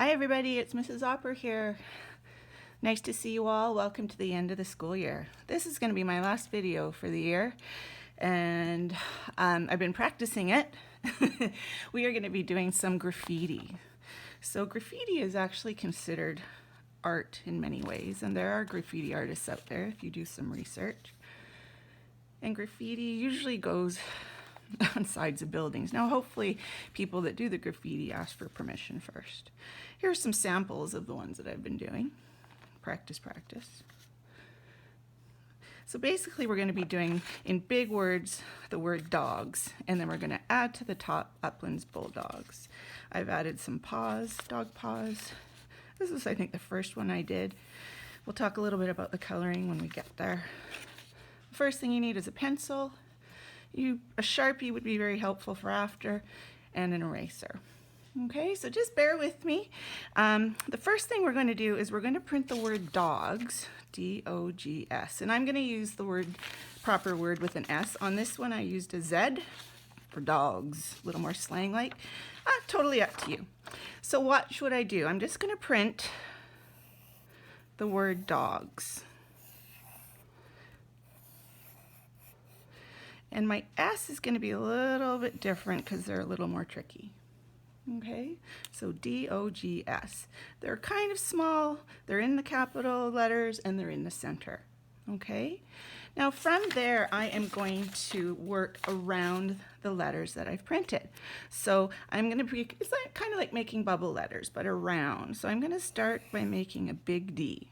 Hi everybody, it's Mrs. Opper here. Nice to see you all. Welcome to the end of the school year. This is going to be my last video for the year, and I've been practicing it. We are going to be doing some graffiti. So graffiti is actually considered art in many ways, and there are graffiti artists out there if you do some research. And graffiti usually goes on sides of buildings. Now hopefully people that do the graffiti ask for permission first. Here are some samples of the ones that I've been doing. Practice. So basically we're going to be doing, in big words, the word dogs, and then we're going to add to the top Uplands Bulldogs. I've added some paws, dog paws. This is, I think, the first one I did. We'll talk a little bit about the coloring when we get there. The first thing you need is a pencil. A Sharpie would be very helpful for after, and an eraser. Okay, so just bear with me. The first thing we're going to do is we're going to print the word dogs, D-O-G-S, and I'm going to use the proper word with an S. On this one I used a Z for dogs, a little more slang-like. Totally up to you. So watch what I do. I'm just going to print the word dogs. And my S is going to be a little bit different because they're a little more tricky. Okay, so D-O-G-S. They're kind of small, they're in the capital letters, and they're in the center. Okay, now from there I am going to work around the letters that I've printed. So I'm going to it's kind of like making bubble letters, but around. So I'm going to start by making a big D.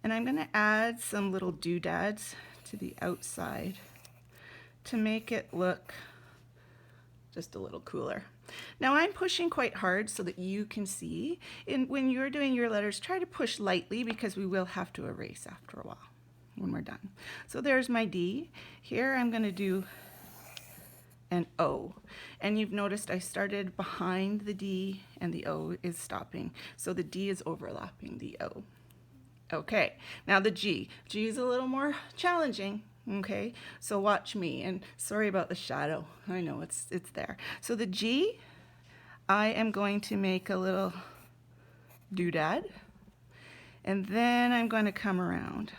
And I'm going to add some little doodads to the outside to make it look just a little cooler. Now I'm pushing quite hard so that you can see. And when you're doing your letters, try to push lightly because we will have to erase after a while when we're done. So there's my D. Here I'm going to do an O. And you've noticed I started behind the D and the O is stopping. So the D is overlapping the O. Okay, now the G. G is a little more challenging. Okay, so watch me, and sorry about the shadow. I know it's there. So the G, I am going to make a little doodad, and then I'm going to come around.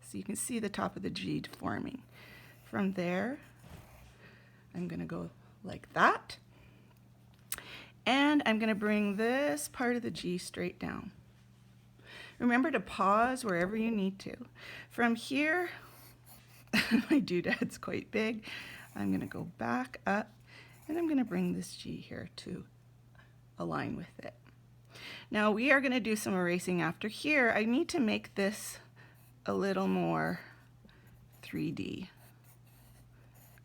So you can see the top of the G forming. From there, I'm going to go like that, and I'm going to bring this part of the G straight down. Remember to pause wherever you need to. From here, my doodad's quite big. I'm going to go back up, and I'm going to bring this G here to align with it. Now we are going to do some erasing after. Here I need to make this a little more 3D.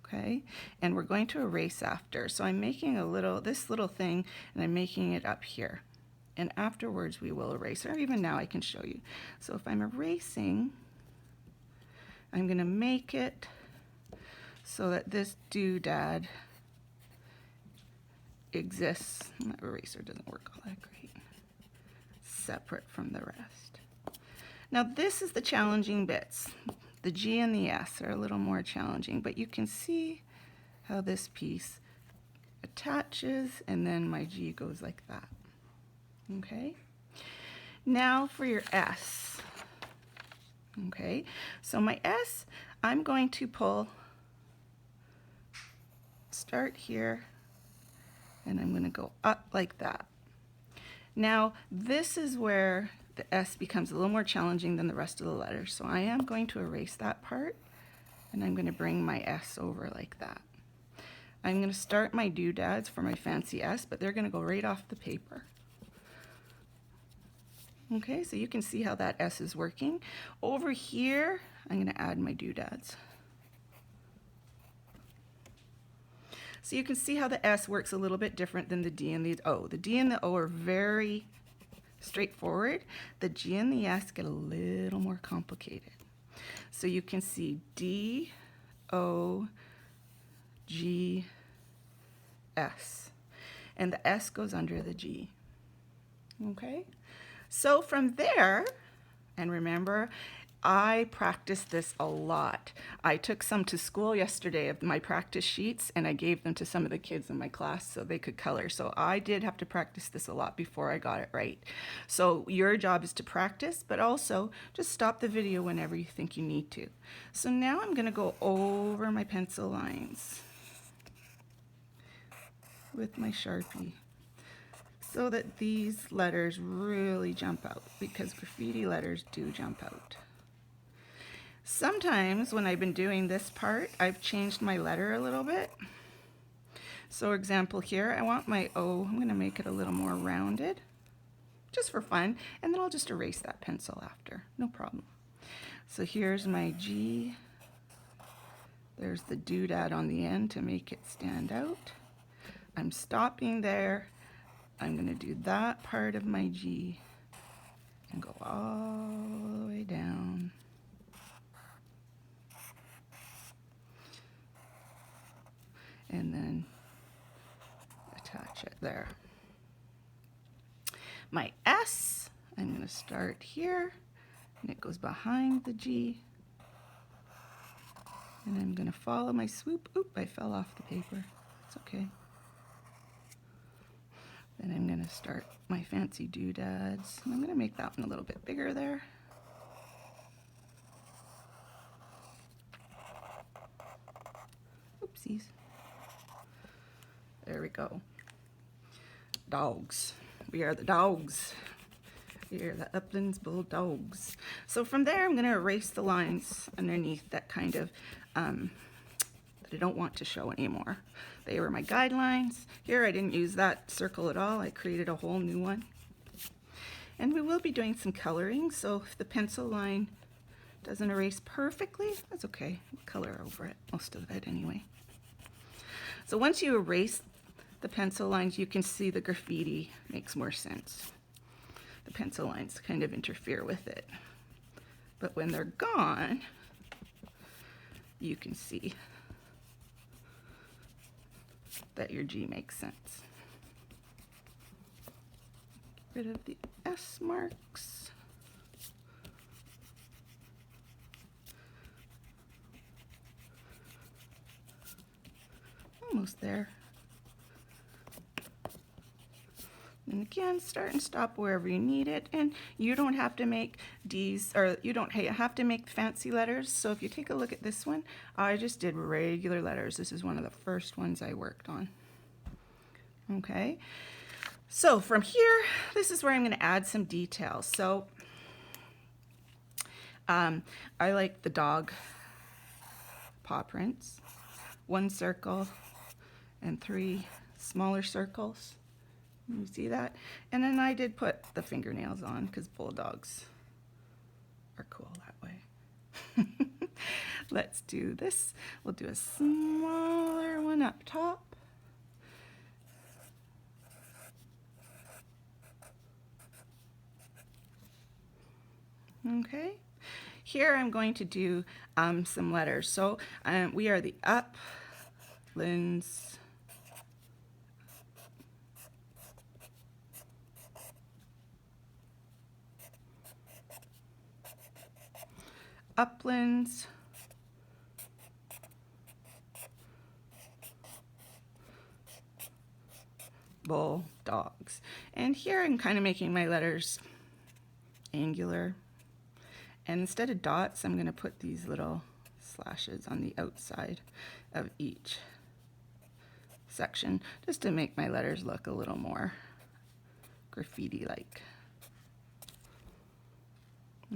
Okay, and we're going to erase after. So I'm making this little thing, and I'm making it up here. And afterwards we will erase, or even now I can show you. So if I'm erasing, I'm going to make it so that this doodad exists. That eraser doesn't work all that great. Separate from the rest. Now this is the challenging bits. The G and the S are a little more challenging, but you can see how this piece attaches, and then my G goes like that. Okay? Now for your S. Okay, so my S, I'm going to start here, and I'm going to go up like that. Now, this is where the S becomes a little more challenging than the rest of the letters. So I am going to erase that part, and I'm going to bring my S over like that. I'm going to start my doodads for my fancy S, but they're going to go right off the paper. Okay, so you can see how that S is working. Over here, I'm going to add my doodads. So you can see how the S works a little bit different than the D and the O. The D and the O are very straightforward. The G and the S get a little more complicated. So you can see D, O, G, S. And the S goes under the G. Okay? So from there, and remember, I practice this a lot. I took some to school yesterday of my practice sheets and I gave them to some of the kids in my class so they could color. So I did have to practice this a lot before I got it right. So your job is to practice, but also just stop the video whenever you think you need to. So now I'm going to go over my pencil lines with my Sharpie, so that these letters really jump out, because graffiti letters do jump out. Sometimes when I've been doing this part, I've changed my letter a little bit. So example here, I want my O, I'm going to make it a little more rounded, just for fun, and then I'll just erase that pencil after, no problem. So here's my G. There's the doodad on the end to make it stand out. I'm stopping there. I'm going to do that part of my G and go all the way down. And then attach it there. My S, I'm going to start here, and it goes behind the G. And I'm going to follow my swoop. Oop, I fell off the paper. It's okay. Then I'm going to start my fancy doodads. And I'm going to make that one a little bit bigger there. Oopsies. There we go. Dogs. We are the dogs. We are the Uplands Bulldogs. So from there, I'm going to erase the lines underneath that kind of, that I don't want to show anymore. They were my guidelines. Here, I didn't use that circle at all. I created a whole new one. And we will be doing some coloring, so if the pencil line doesn't erase perfectly, that's okay. We'll color over it, most of it anyway. So once you erase the pencil lines, you can see the graffiti makes more sense. The pencil lines kind of interfere with it. But when they're gone, you can see that your G makes sense. Get rid of the S marks. Almost there. And again, start and stop wherever you need it. And you don't have to make D's, or you don't have to make fancy letters. So if you take a look at this one, I just did regular letters. This is one of the first ones I worked on. Okay. So from here, this is where I'm going to add some details. So I like the dog paw prints. 1 circle and 3 smaller circles. You see that? And then I did put the fingernails on because bulldogs are cool that way. Let's do this. We'll do a smaller one up top. Okay. Here I'm going to do some letters. So we are the Uplands Bulldogs. And here I'm kind of making my letters angular. And instead of dots, I'm going to put these little slashes on the outside of each section, just to make my letters look a little more graffiti-like.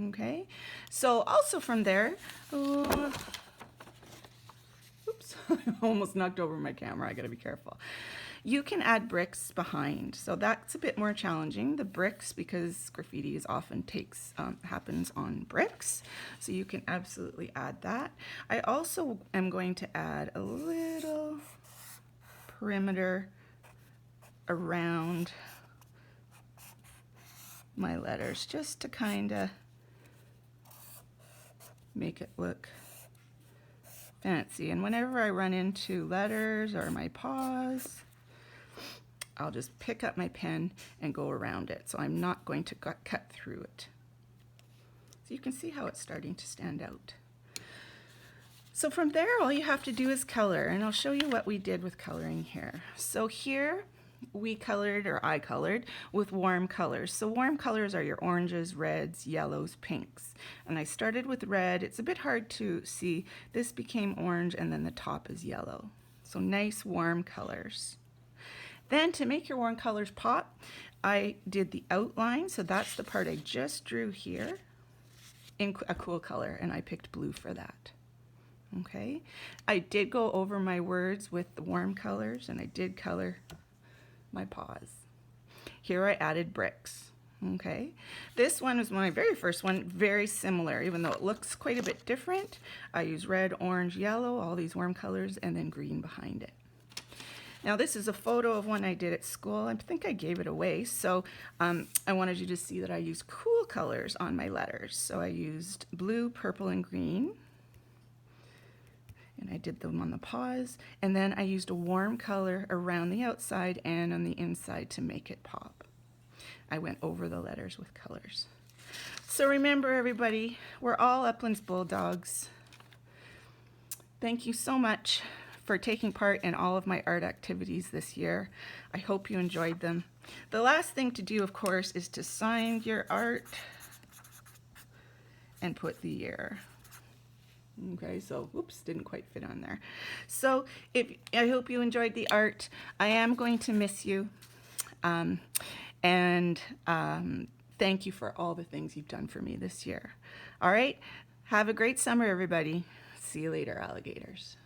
Okay, so also from there, oops, I almost knocked over my camera, I gotta be careful. You can add bricks behind, so that's a bit more challenging, the bricks, because graffiti is often happens on bricks, so you can absolutely add that. I also am going to add a little perimeter around my letters, just to kind of make it look fancy. And whenever I run into letters or my paws, I'll just pick up my pen and go around it. So I'm not going to cut through it. So you can see how it's starting to stand out. So from there, all you have to do is color, and I'll show you what we did with coloring here. So here we colored, or I colored, with warm colors. So warm colors are your oranges, reds, yellows, pinks. And I started with red. It's a bit hard to see. This became orange, and then the top is yellow. So nice warm colors. Then to make your warm colors pop, I did the outline. So that's the part I just drew here in a cool color, and I picked blue for that. Okay, I did go over my words with the warm colors, and I did color my paws. Here I added bricks. Okay, this one was my very first one, very similar, even though it looks quite a bit different. I use red, orange, yellow, all these warm colors, and then green behind it. Now this is a photo of one I did at school. I think I gave it away, so I wanted you to see that I used cool colors on my letters. So I used blue, purple, and green. And I did them on the paws, and then I used a warm color around the outside and on the inside to make it pop. I went over the letters with colors. So remember, everybody, we're all Uplands Bulldogs. Thank you so much for taking part in all of my art activities this year. I hope you enjoyed them. The last thing to do, of course, is to sign your art and put the year. Okay, so whoops, didn't quite fit on there. So I hope you enjoyed the art. I am going to miss you, and thank you for all the things you've done for me this year. All right, have a great summer, everybody. See you later, alligators.